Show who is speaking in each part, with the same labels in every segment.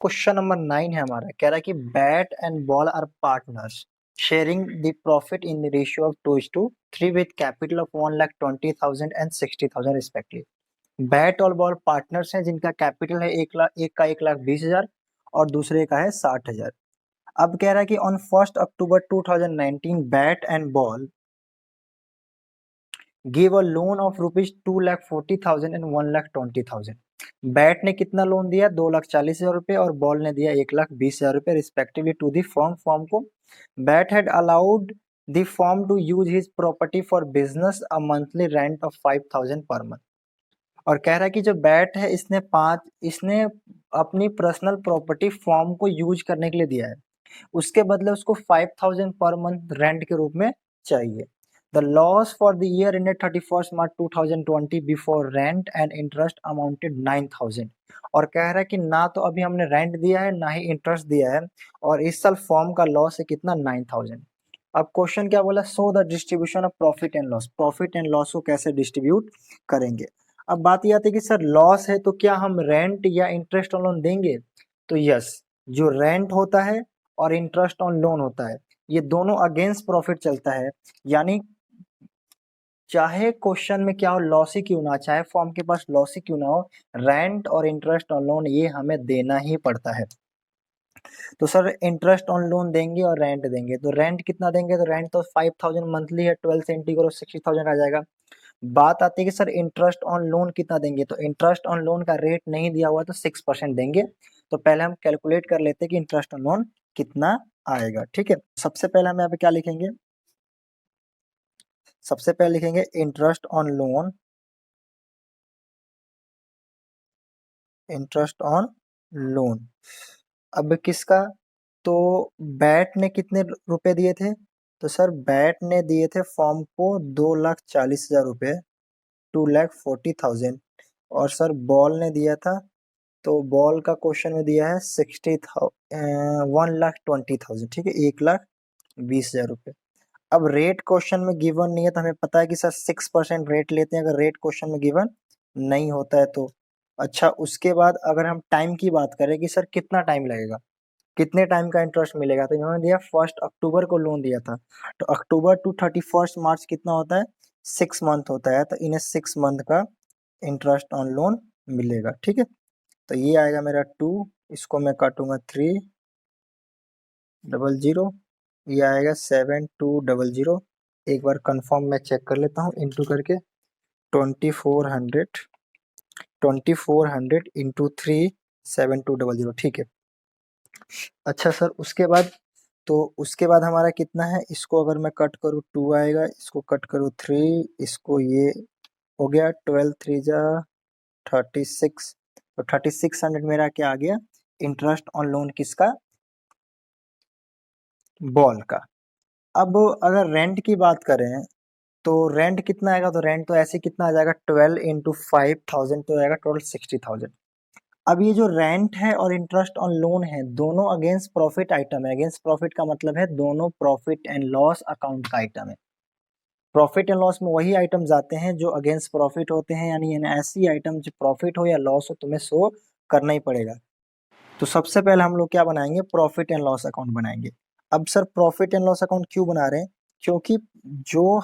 Speaker 1: Question number 9 है हमारा। कह रहा है कि Bat and Ball are partners sharing the profit in the ratio of 2:3 with capital of 1,20,000 and 60,000 respectively. Bat और बॉल पार्टनर्स हैं जिनका कैपिटल है 1 लाख, एक का 1,20,000 और दूसरे का है 60,000। अब कह रहा है कि on 1 October 2019 bat and ball give a loan of rupees 2,40,000 and 1,20,000। Bat ने कितना लोन दिया? 2,40,000 रुपए और बॉल ने दिया 1,20,000 रुपए respectively to the firm. Firm को but had allowed the firm to use his property for business a monthly rent of 5,000 per month. और कह रहा है कि जो बैट है इसने अपनी पर्सनल प्रॉपर्टी फर्म को यूज करने के लिए दिया है, उसके बदले उसको 5,000 पर मंथ रेंट के रूप में चाहिए। The loss for the year ended 31 March 2020 before rent and interest amounted 9,000। और कह रहा है कि ना तो अभी हमने रेंट दिया है ना ही इंटरेस्ट दिया है और इस साल फॉर्म का लॉस है कितना? 9,000। अब क्वेश्चन क्या बोला? So the distribution of profit and loss. Profit and loss को कैसे डिस्ट्रीब्यूट करेंगे? अब बात यह आती है कि सर लॉस है तो क्या हम रेंट या इंटरेस्ट ऑन लोन देंगे? तो यस, जो रेंट होता है और इंटरेस्ट ऑन लोन होता है ये दोनों अगेंस्ट प्रॉफिट चलता है। यानी चाहे क्वेश्चन में क्या हो, लॉस ही क्यों ना, चाहे फॉर्म के पास लॉस ही क्यों ना हो, रेंट और इंटरेस्ट ऑन लोन ये हमें देना ही पड़ता है। तो सर इंटरेस्ट ऑन लोन देंगे और रेंट देंगे, तो रेंट कितना देंगे? तो रेंट तो 5,000 मंथली है, 12 से इंटी करो 60,000 आ जाएगा। बात आती है कि सर इंटरेस्ट ऑन लोन कितना देंगे? तो इंटरेस्ट ऑन लोन का रेट नहीं दिया हुआ तो 6% देंगे। तो पहले हम कैलकुलेट कर लेते हैं कि इंटरेस्ट ऑन लोन कितना आएगा। ठीक है, सबसे पहले हम यहाँ पे क्या लिखेंगे? सबसे पहले लिखेंगे interest on loan, interest on loan. अब किसका? तो बैट ने कितने रुपए दिए थे? तो सर बैट ने दिए थे फॉर्म को 2,40,000 रुपए, 2,40,000। और सर बॉल ने दिया था, तो बॉल का क्वेश्चन में दिया है 1,20,000। ठीक है, 1,20,000 रुपए। अब रेट क्वेश्चन में गिवन नहीं है तो हमें पता है कि सर 6% रेट लेते हैं अगर रेट क्वेश्चन में गिवन नहीं होता है तो। अच्छा, उसके बाद अगर हम टाइम की बात करें कि सर कितना टाइम लगेगा, कितने टाइम का इंटरेस्ट मिलेगा, तो इन्होंने दिया 1 अक्टूबर को लोन दिया था, तो अक्टूबर टू 31 मार्च कितना होता है? 6 मंथ होता है, तो इन्हें 6 मंथ का इंटरेस्ट ऑन लोन मिलेगा। ठीक है, तो ये आएगा मेरा 2, इसको मैं काटूंगा 300, ये आएगा 7,200। एक बार कंफर्म मैं चेक कर लेता हूँ इंटू करके। 2,400 इंटू 3, 7,200। ठीक है। अच्छा सर उसके बाद, तो उसके बाद हमारा कितना है? इसको अगर मैं कट करूँ 2 आएगा, इसको कट करूँ 3, इसको ये हो गया 12 3 जा 36। तो 3,600 मेरा क्या आ गया? इंटरेस्ट ऑन लोन किसका? बॉल का। अब अगर रेंट की बात करें तो रेंट कितना आएगा? तो रेंट तो ऐसे कितना आ जाएगा? 12 इंटू 5,000 तो आएगा टोटल 60,000। अब ये जो रेंट है और इंटरेस्ट ऑन लोन है दोनों अगेंस्ट प्रॉफिट आइटम है। अगेंस्ट प्रॉफिट का मतलब है दोनों प्रॉफिट एंड लॉस अकाउंट का आइटम है। प्रॉफिट एंड लॉस में वही आइटम्स आते हैं जो अगेंस्ट प्रॉफिट होते हैं, यानी ऐसी आइटम जो प्रॉफिट हो या लॉस हो तुम्हें शो करना ही पड़ेगा। तो सबसे पहले हम लोग क्या बनाएंगे? प्रॉफिट एंड लॉस अकाउंट बनाएंगे। अब sir profit and loss account क्यों बना रहे हैं? क्योंकि जो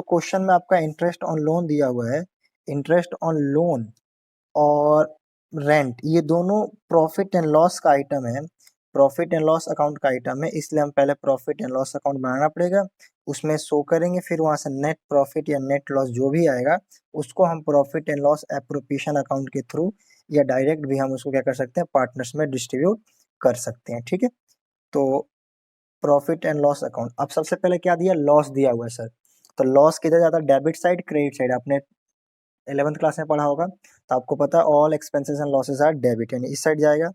Speaker 1: क्वेश्चन में आपका इंटरेस्ट ऑन लोन दिया हुआ है, इंटरेस्ट ऑन लोन और रेंट ये दोनों प्रॉफिट एंड लॉस का आइटम है, प्रॉफिट एंड लॉस अकाउंट का आइटम है, इसलिए हम पहले प्रॉफिट एंड लॉस अकाउंट बनाना पड़ेगा, उसमें शो करेंगे, फिर वहां से नेट प्रॉफिट या नेट लॉस जो भी आएगा उसको हम profit and loss appropriation account के थ्रू या डायरेक्ट भी हम उसको क्या कर सकते हैं? पार्टनर्स में डिस्ट्रीब्यूट कर सकते हैं। ठीक है, तो प्रॉफिट एंड लॉस अकाउंट। अब सबसे पहले क्या दिया? लॉस दिया हुआ है सर। तो लॉस किधर जाता है? Debit side, credit side. आपने 11th क्लास में पढ़ा होगा तो आपको पता है all expenses and losses are debit, यानी इस साइड जाएगा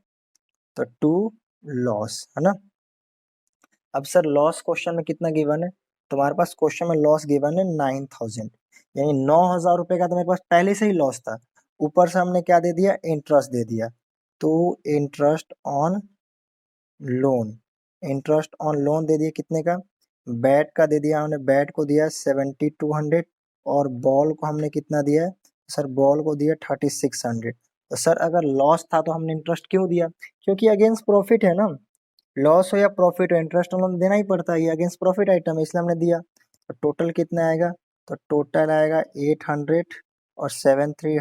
Speaker 1: तो टू लॉस, है ना। अब सर लॉस क्वेश्चन में कितना गिवन है? तुम्हारे पास क्वेश्चन में लॉस गिवन है 9,000, यानी 9,000 रुपए का तो मेरे पास पहले से ही लॉस था, ऊपर से हमने क्या दे दिया? इंटरेस्ट दे दिया। तो interest on loan, interest on loan दे दिया कितने का? बैट का दे दिया हमने, बैट को दिया 7,200 और बॉल को हमने कितना दिया है? सर बॉल को दिया 3,600। तो सर अगर लॉस था तो हमने इंटरेस्ट क्यों दिया? क्योंकि अगेंस्ट प्रॉफिट है ना, लॉस हो या प्रॉफिट हो इंटरेस्ट हम देना ही पड़ता है, ये अगेंस्ट प्रॉफिट आइटम है इसलिए हमने दिया। तो टोटल कितना आएगा? तो टोटल आएगा 800 और 7 3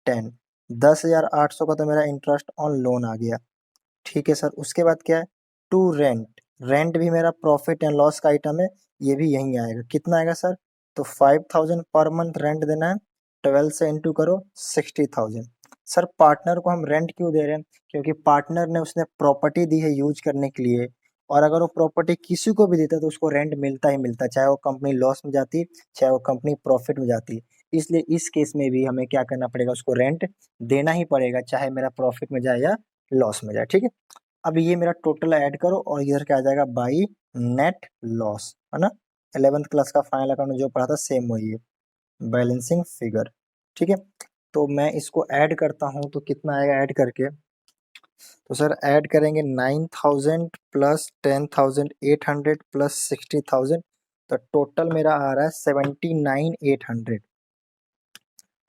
Speaker 1: 10, 10,800 का तो मेरा इंटरेस्ट ऑन लोन आ गया। ठीक है सर, उसके बाद क्या है? टू रेंट, रेंट भी मेरा प्रॉफिट एंड लॉस का आइटम है, ये भी यहीं आएगा। कितना आएगा सर? तो 5,000 पर मंथ रेंट देना है, 12 से इंटू करो 60,000। सर पार्टनर को हम रेंट क्यों दे रहे हैं? क्योंकि पार्टनर ने उसने प्रॉपर्टी दी है यूज करने के लिए, और अगर वो प्रॉपर्टी किसी को भी देता है तो उसको रेंट मिलता ही मिलता है, चाहे वो कंपनी लॉस में जाती, चाहे वो कंपनी प्रॉफिट में जाती। इसलिए इस केस में भी हमें क्या करना पड़ेगा? उसको रेंट देना ही पड़ेगा, चाहे मेरा प्रॉफिट में जाए या लॉस में जाए। ठीक है, अब ये मेरा टोटल ऐड करो और इधर क्या आ जाएगा? बाई नेट लॉस, है ना। 11th क्लास का फाइनल अकाउंट में जो पढ़ा था सेम वही है, बैलेंसिंग फिगर। ठीक है, तो मैं इसको ऐड करता हूँ तो कितना आएगा ऐड करके? तो सर ऐड करेंगे 9,000 प्लस 10,800 प्लस 60,000, तो टोटल मेरा आ रहा है 79,800।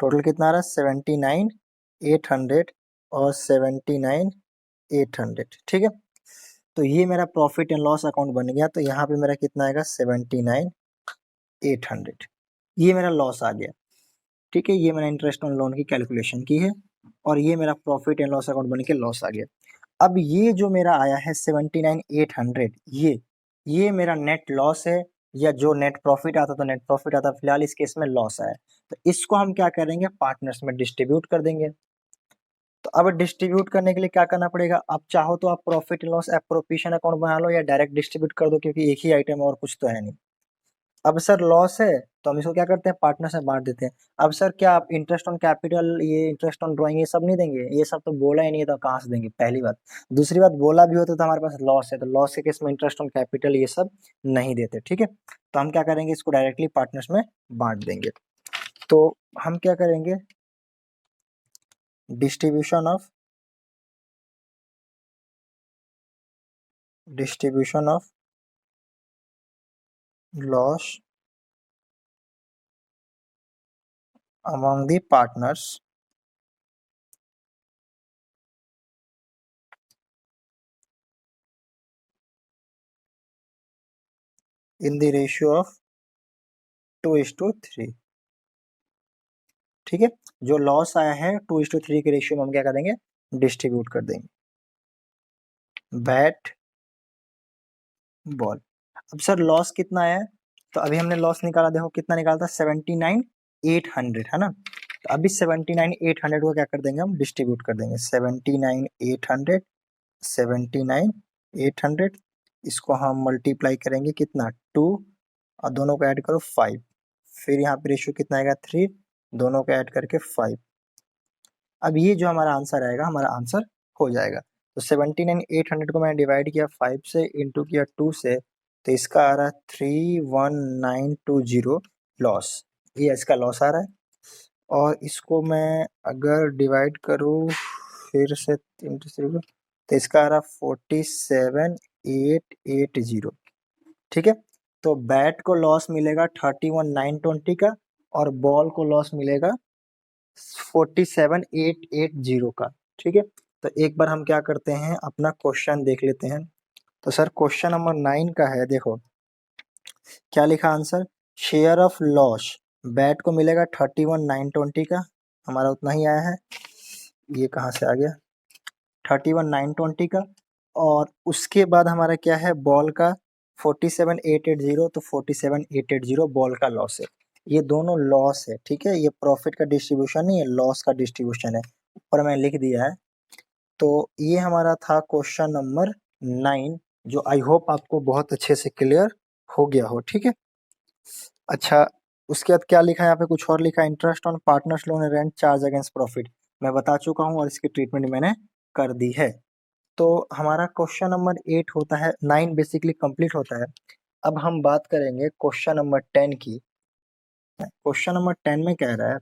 Speaker 1: टोटल कितना आ रहा है? 79,800 और 79,800। ठीक है, तो ये मेरा प्रॉफिट एंड लॉस अकाउंट बन गया। तो यहाँ पे मेरा कितना आएगा? 79,800। ये मेरा लॉस आ गया। ठीक है, ये मैंने इंटरेस्ट ऑन लोन की कैलकुलेशन की है और ये मेरा प्रॉफिट एंड लॉस अकाउंट बन के लॉस आ गया। अब ये जो मेरा आया है 79,800, ये मेरा नेट लॉस है, या जो नेट प्रॉफिट आता तो नेट प्रॉफिट आता, फिलहाल इस केस में लॉस आया। तो इसको हम क्या करेंगे? पार्टनर्स में डिस्ट्रीब्यूट कर देंगे। तो अब डिस्ट्रीब्यूट करने के लिए क्या करना पड़ेगा? आप चाहो तो आप प्रॉफिट लॉस एप्रोप्रिएशन अकाउंट बना लो या डायरेक्ट डिस्ट्रीब्यूट कर दो, क्योंकि एक ही आइटम है और कुछ तो है नहीं। अब सर लॉस है तो हम इसको क्या करते हैं? पार्टनर से बांट देते हैं। अब सर क्या आप इंटरेस्ट ऑन कैपिटल, ये इंटरेस्ट ऑन ड्राइंग, ये सब नहीं देंगे? ये सब तो बोला ही नहीं है तो कहाँ से देंगे, पहली बात। दूसरी बात, बोला भी होता तो हमारे पास लॉस है, तो लॉस के केस में इंटरेस्ट ऑन कैपिटल ये सब नहीं देते। ठीक है, तो हम क्या करेंगे? इसको डायरेक्टली पार्टनर्स में बांट देंगे। तो हम क्या करेंगे? Distribution of loss among the partners in the ratio of 2:3। ठीक है, जो लॉस आया है 2:3 के रेशियो में हम क्या करेंगे? डिस्ट्रीब्यूट कर देंगे। Bat ball. अब सर लॉस कितना आया है? तो अभी हमने लॉस निकाला, देखो कितना निकाला था? 79,800, है ना। तो अभी 79,800 को क्या कर देंगे? हम डिस्ट्रीब्यूट कर देंगे। 79,800, 79,800, इसको हम मल्टीप्लाई करेंगे कितना? 2, और दोनों को ऐड करो 5, फिर यहाँ पे रेशियो कितना आएगा? 3, दोनों को ऐड करके 5। अब ये जो हमारा आंसर आएगा, हमारा आंसर हो जाएगा। तो 79,800 को मैंने डिवाइड किया 5 से, इंटू किया 2 से, तो इसका आ रहा है 31920 लॉस। ये इसका लॉस आ रहा है। और इसको मैं अगर डिवाइड करूँ फिर से इंटू से, तो इसका आ रहा 47,880। ठीक है, तो बैट को लॉस मिलेगा 31,920 का, और बॉल को लॉस मिलेगा 47,880 का। ठीक है, तो एक बार हम क्या करते हैं? अपना क्वेश्चन देख लेते हैं। तो सर क्वेश्चन नंबर 9 का है, देखो क्या लिखा answer? Share of loss, bat को मिलेगा 31,920 का, हमारा उतना ही आया है। ये कहाँ से आ गया? 31,920 का, और उसके बाद हमारा क्या है? बॉल का 47,880, तो 47,880 बॉल का लॉस है। ये दोनों लॉस है। ठीक है, ये प्रॉफिट का डिस्ट्रीब्यूशन नहीं है, लॉस का डिस्ट्रीब्यूशन है, ऊपर मैं लिख दिया है। तो ये हमारा था क्वेश्चन नंबर 9, जो आई होप आपको बहुत अच्छे से क्लियर हो गया हो। ठीक है, अच्छा, उसके बाद क्या लिखा है यहाँ पे? कुछ और लिखा है, interest on partners loan rent charge against profit. मैं बता चुका हूँ और इसकी ट्रीटमेंट मैंने कर दी है। तो हमारा क्वेश्चन नंबर 8 होता है, 9 बेसिकली कंप्लीट होता है। अब हम बात करेंगे क्वेश्चन नंबर 10 की। क्वेश्चन नंबर 10 में कह रहा है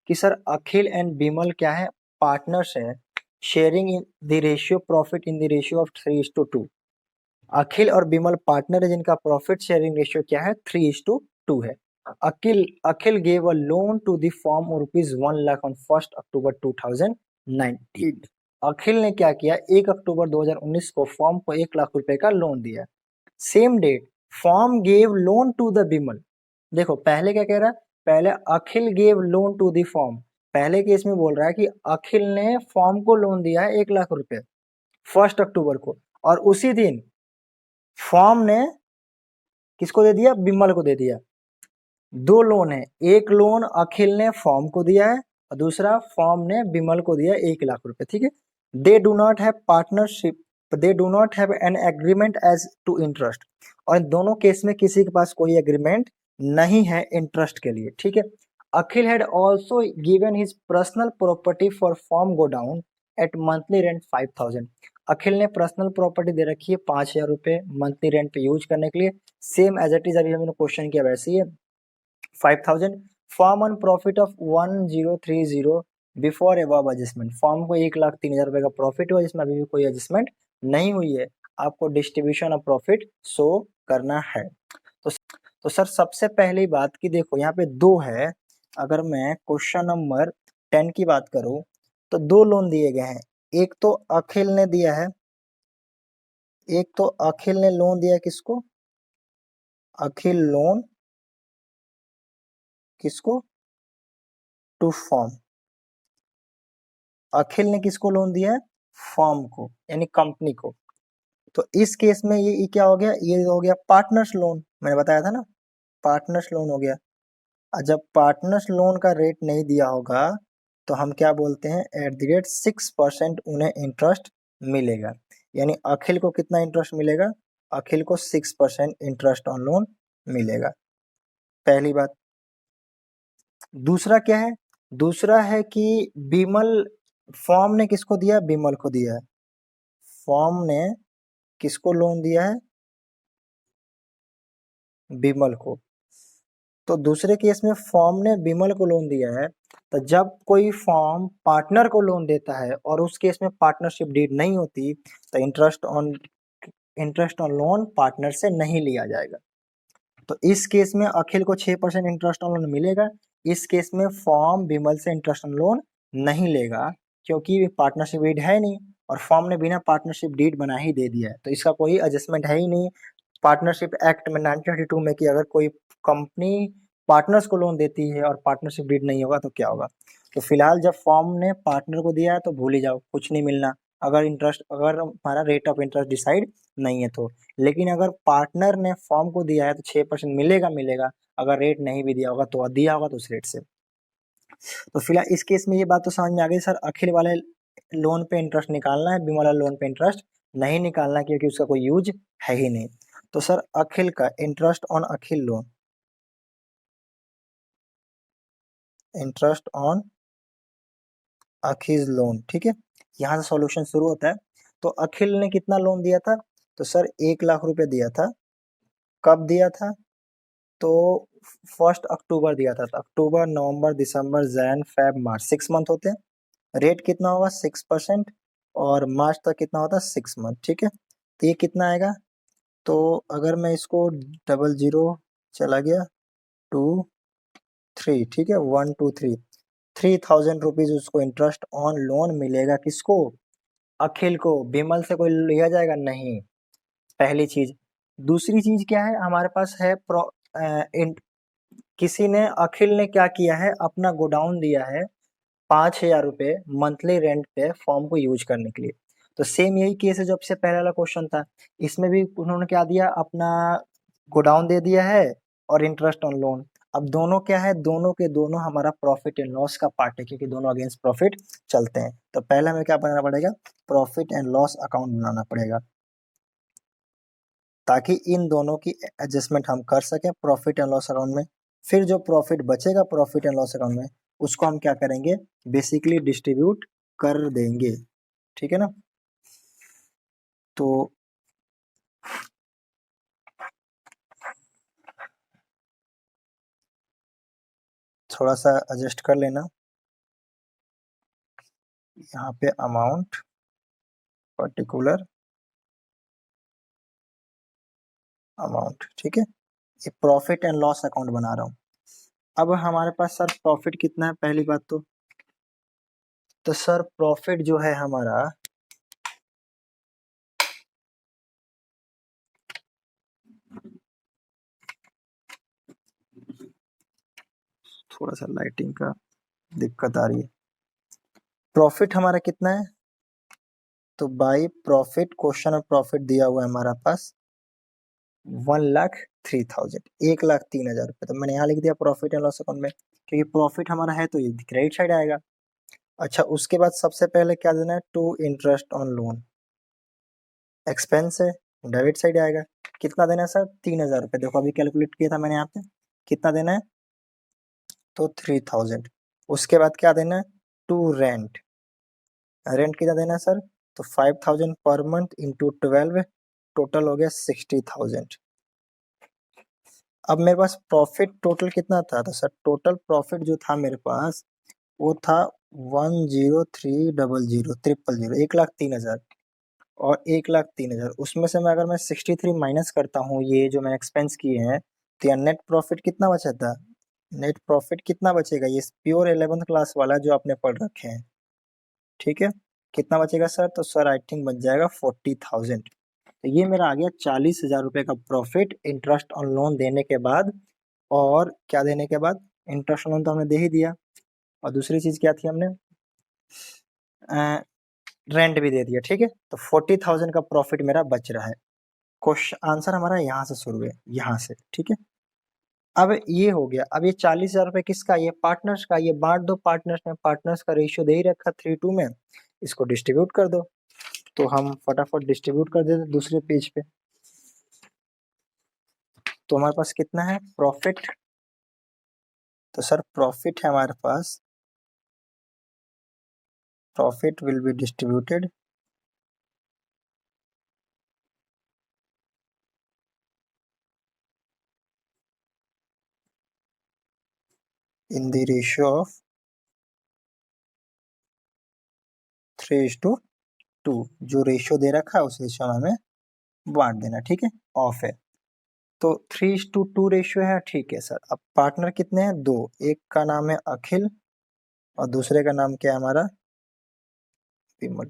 Speaker 1: कि सर अखिल एंड बिमल क्या है? पार्टनर्स हैं, sharing in the ratio profit in the ratio of 3:2। अखिल और बिमल पार्टनर है जिनका प्रॉफिट शेयरिंग रेशियो क्या है? 3:2 है। Akhil gave a loan to the firm rupees 1 lakh on 1 October 2019। Akhil ने क्या किया, 1 अक्टूबर 2019 को फॉर्म को 1 लाख रुपए का लोन दिया। Same date firm gave loan to the Bimal. देखो पहले क्या कह रहा है, पहले Akhil gave loan to the firm, पहले केस में बोल रहा है कि अखिल ने फॉर्म को लोन दिया है 1 लाख रुपए 1 अक्टूबर को, और उसी दिन फॉर्म ने किसको दे दिया, बिमल को दे दिया। दो लोन है, एक लोन अखिल ने फॉर्म को दिया है और दूसरा फॉर्म ने बिमल को दिया 1 लाख रुपए, ठीक है। They do not have partnership, they do not have an agreement as to interest, और इन दोनों केस में किसी के पास कोई एग्रीमेंट नहीं है इंटरेस्ट के लिए, ठीक है। Akhil had also given his personal property for firm godown at monthly rent 5,000। Akhil ने पर्सनल प्रॉपर्टी दे रखी है 5,000 रुपए मंथली रेंट पे यूज करने के लिए, सेम एज इट इज अभी हमने क्वेश्चन किया वैसे ही है। 5,000 form on profit of 1030 before above adjustment, form को 1,03,000 रुपए का प्रॉफिट हुआ जिसमें अभी भी कोई एडजस्टमेंट नहीं हुई है, आपको डिस्ट्रीब्यूशन ऑफ प्रॉफिट शो करना है। तो सर सबसे पहली बात की देखो यहाँ पे दो है, अगर मैं क्वेश्चन नंबर 10 की बात करूं तो दो लोन दिए गए हैं, एक तो अखिल ने दिया है, एक तो अखिल ने लोन दिया है किसको, अखिल लोन किसको, टू फॉर्म, अखिल ने किसको लोन दिया है, फॉर्म को यानी कंपनी को। तो इस केस में ये क्या हो गया, ये हो गया पार्टनर्स लोन, मैंने बताया था ना पार्टनर्स लोन हो गया। और जब पार्टनर्स लोन का रेट नहीं दिया होगा तो हम क्या बोलते हैं, एट द रेट 6% उन्हें इंटरेस्ट मिलेगा, यानी अखिल को कितना इंटरेस्ट मिलेगा, अखिल को 6% इंटरेस्ट ऑन लोन मिलेगा, पहली बात। दूसरा क्या है, दूसरा है कि बिमल, फॉर्म ने किसको दिया, बिमल को दिया है, फॉर्म ने किसको लोन दिया है, बिमल को। तो दूसरे केस में फॉर्म ने बिमल को लोन दिया है, तो जब कोई फॉर्म पार्टनर को लोन देता है और उस केस में पार्टनरशिप डीड नहीं होती तो इंटरेस्ट ऑन लोन पार्टनर से नहीं लिया जाएगा। तो इस केस में अखिल को 6% इंटरेस्ट ऑन लोन मिलेगा, इस केस में फॉर्म बिमल से इंटरेस्ट ऑन लोन नहीं लेगा क्योंकि पार्टनरशिप डीड है नहीं, और फॉर्म ने बिना पार्टनरशिप डीड बना ही दे दिया है, तो इसका कोई एडजस्टमेंट है ही नहीं। पार्टनरशिप एक्ट में 1932 में कि अगर कोई कंपनी पार्टनर्स को लोन देती है और पार्टनरशिप डीड नहीं होगा तो क्या होगा। तो फिलहाल जब फॉर्म ने पार्टनर को दिया है तो भूल ही जाओ, कुछ नहीं मिलना, अगर हमारा रेट ऑफ इंटरेस्ट डिसाइड नहीं है तो। लेकिन अगर पार्टनर ने फॉर्म को दिया है तो 6% मिलेगा मिलेगा, अगर रेट नहीं भी दिया होगा तो दिया होगा तो उस रेट से। तो फिलहाल इस केस में ये बात तो समझ में आ गई सर, अखिल वाले लोन पे इंटरेस्ट निकालना है, बिमल वाला लोन पे इंटरेस्ट नहीं निकालना क्योंकि उसका कोई यूज है ही नहीं। तो सर अखिल का interest on Akhil loan, interest on Akhil loan, ठीक है, यहाँ से सॉल्यूशन शुरू होता है। तो अखिल ने कितना लोन दिया था, तो सर 1 लाख रुपए दिया था, कब दिया था, तो 1 अक्टूबर दिया था, तो अक्टूबर नवंबर दिसंबर जैन फेब मार्च 6 मंथ होते हैं, रेट कितना होगा 6%, और मार्च तक कितना होता है 6 मंथ, ठीक है। तो ये कितना आएगा, तो अगर मैं इसको 00 चला गया 2 3, ठीक है, 1 2 3, 3,000 रुपीज उसको इंटरेस्ट ऑन लोन मिलेगा, किसको, अखिल को। बिमल से कोई लिया जाएगा नहीं, पहली चीज। दूसरी चीज क्या है हमारे पास है किसी ने, अखिल ने क्या किया है, अपना गोडाउन दिया है 5,000 रुपए मंथली रेंट पे फॉर्म को यूज करने के लिए। तो सेम यही केस है जो सबसे पहले वाला क्वेश्चन था, इसमें भी उन्होंने क्या दिया, अपना गोडाउन दे दिया है और इंटरेस्ट ऑन लोन। अब दोनों क्या है, दोनों के दोनों हमारा प्रॉफिट एंड लॉस का पार्ट है क्योंकि दोनों अगेंस्ट प्रॉफिट चलते हैं। तो पहले हमें क्या बनाना पड़ेगा, प्रॉफिट एंड लॉस अकाउंट बनाना पड़ेगा ताकि इन दोनों की एडजस्टमेंट हम कर सकें प्रॉफिट एंड लॉस अकाउंट में। फिर जो प्रॉफिट बचेगा प्रॉफिट एंड लॉस अकाउंट में उसको हम क्या करेंगे, बेसिकली डिस्ट्रीब्यूट कर देंगे, ठीक है ना। तो थोड़ा सा एडजस्ट कर लेना, यहाँ पे अमाउंट पर्टिकुलर अमाउंट, ठीक है, ये प्रॉफिट एंड लॉस अकाउंट बना रहा हूँ। अब हमारे पास सर प्रॉफिट कितना है पहली बात तो सर प्रॉफिट जो है हमारा थोड़ा सा लाइटिंग का दिक्कत आ रही है। प्रॉफिट हमारा कितना है तो by profit question of profit दिया हुआ है हमारा पास 1,03,000 1,03,000 रुपये। तो मैंने यहाँ लिख दिया प्रॉफिट एंड लॉस अकाउंट में क्योंकि प्रॉफिट हमारा है तो ये क्रेडिट साइड आएगा। अच्छा उसके बाद सबसे पहले क्या देना है to interest on loan expense है डेबिट साइड आएगा। कितना देना है सर 3,000 रुपये। देखो अभी कैलकुलेट किया था मैंने यहाँ पे कितना देना है तो 3,000। उसके बाद क्या देना है टू रेंट रेंट कितना देना है सर तो 5,000 पर मंथ इंटू 12 टोटल हो गया 60,000। अब मेरे पास प्रॉफिट टोटल कितना था तो सर टोटल प्रॉफिट जो था मेरे पास वो था 1,03,000 1,03,000 और 1,03,000 उसमें से मैं अगर मैं 63 माइनस करता हूँ ये जो मैंने एक्सपेंस किए हैं तो यह नेट प्रॉफिट कितना बचा था नेट प्रॉफिट कितना बचेगा ये प्योर 11th क्लास वाला जो आपने पढ़ रखे हैं ठीक है। कितना बचेगा सर तो सर आई थिंक बच जाएगा 40,000। तो ये मेरा आ गया 40,000 रुपये का प्रॉफिट इंटरेस्ट ऑन लोन देने के बाद। और क्या देने के बाद इंटरेस्ट ऑन लोन तो हमने दे ही दिया और दूसरी चीज क्या थी हमने रेंट भी दे दिया ठीक है। तो 40,000 का प्रॉफिट मेरा बच रहा है। क्वेश्चन आंसर हमारा यहाँ से शुरू है यहाँ से ठीक है। अब ये हो गया। अब ये 40,000 रुपये किसका ये पार्टनर्स का ये बांट दो पार्टनर्स में पार्टनर्स का रेशियो दे ही रखा 3:2 में इसको डिस्ट्रीब्यूट कर दो। तो हम फटाफट डिस्ट्रीब्यूट कर देते दूसरे पेज पे। तो हमारे पास कितना है प्रॉफिट तो सर प्रॉफिट है हमारे पास profit will be distributed in the ratio of 3:2 जो रेशियो दे रखा है उस रेशियो में हमें बांट देना ठीक है ऑफ है। तो 3:2 रेशियो है ठीक है सर। अब पार्टनर कितने हैं दो एक का नाम है अखिल और दूसरे का नाम क्या है हमारा विमल।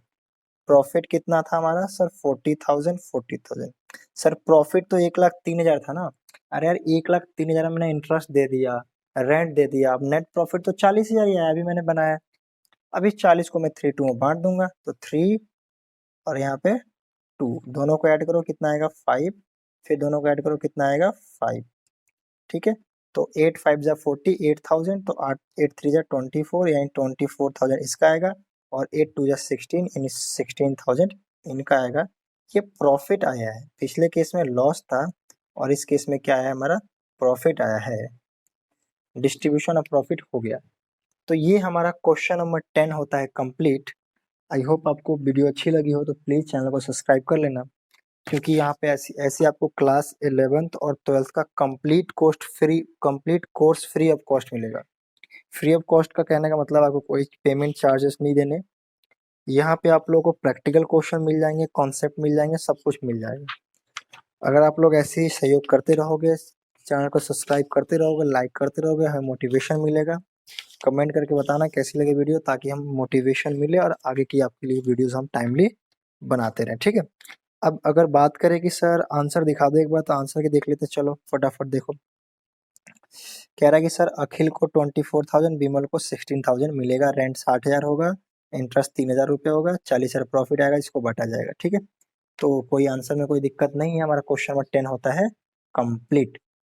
Speaker 1: प्रॉफिट कितना था हमारा सर 40,000 सर प्रॉफिट तो 1,03,000 था ना। अरे यार 1,03,000 मैंने इंटरेस्ट दे दिया रेंट दे दिया अब नेट प्रॉफिट तो 40,000 ही आया अभी मैंने बनाया। अब इस 40 को मैं 3:2 में बांट दूंगा तो 3 और यहाँ पे 2 दोनों को ऐड करो कितना आएगा 5 फिर दोनों को ऐड करो कितना आएगा 5 ठीक है। तो 8 5 जा 40 8,000 तो 8 8 3 जा 24 यानी 24,000 इसका आएगा और 8 2 जा 16 यानी 16,000 इनका आएगा। ये प्रॉफिट आया है पिछले केस में लॉस था और इस केस में क्या है हमारा प्रॉफिट आया है डिस्ट्रीब्यूशन ऑफ प्रॉफिट हो गया। तो ये हमारा क्वेश्चन नंबर 10 होता है कंप्लीट। आई होप आपको वीडियो अच्छी लगी हो तो प्लीज़ चैनल को सब्सक्राइब कर लेना क्योंकि यहाँ पे ऐसी ऐसी आपको क्लास 11th और 12th का complete course free of cost मिलेगा। फ्री ऑफ कॉस्ट का कहने का मतलब आपको कोई पेमेंट चार्जेस नहीं देने। यहाँ पे आप लोगों को प्रैक्टिकल क्वेश्चन मिल जाएंगे कॉन्सेप्ट मिल जाएंगे सब कुछ मिल जाएगा। अगर आप लोग ऐसे ही सहयोग करते रहोगे चैनल को सब्सक्राइब करते रहोगे लाइक करते रहोगे हमें मोटिवेशन मिलेगा। कमेंट करके बताना कैसी लगी वीडियो ताकि हम मोटिवेशन मिले और आगे की आपके लिए वीडियोस हम टाइमली बनाते रहें ठीक है। अब अगर बात करें कि सर आंसर दिखा दो एक बार तो आंसर के देख लेते चलो फटाफट देखो। कह रहा है कि सर अखिल को 24,000 विमल को 16,000 मिलेगा रेंट 60,000 होगा इंटरेस्ट 3,000 रुपये होगा 40,000 प्रॉफिट आएगा इसको बांटा जाएगा ठीक है। तो कोई आंसर में कोई दिक्कत नहीं है हमारा क्वेश्चन नंबर 10 होता है कंप्लीट।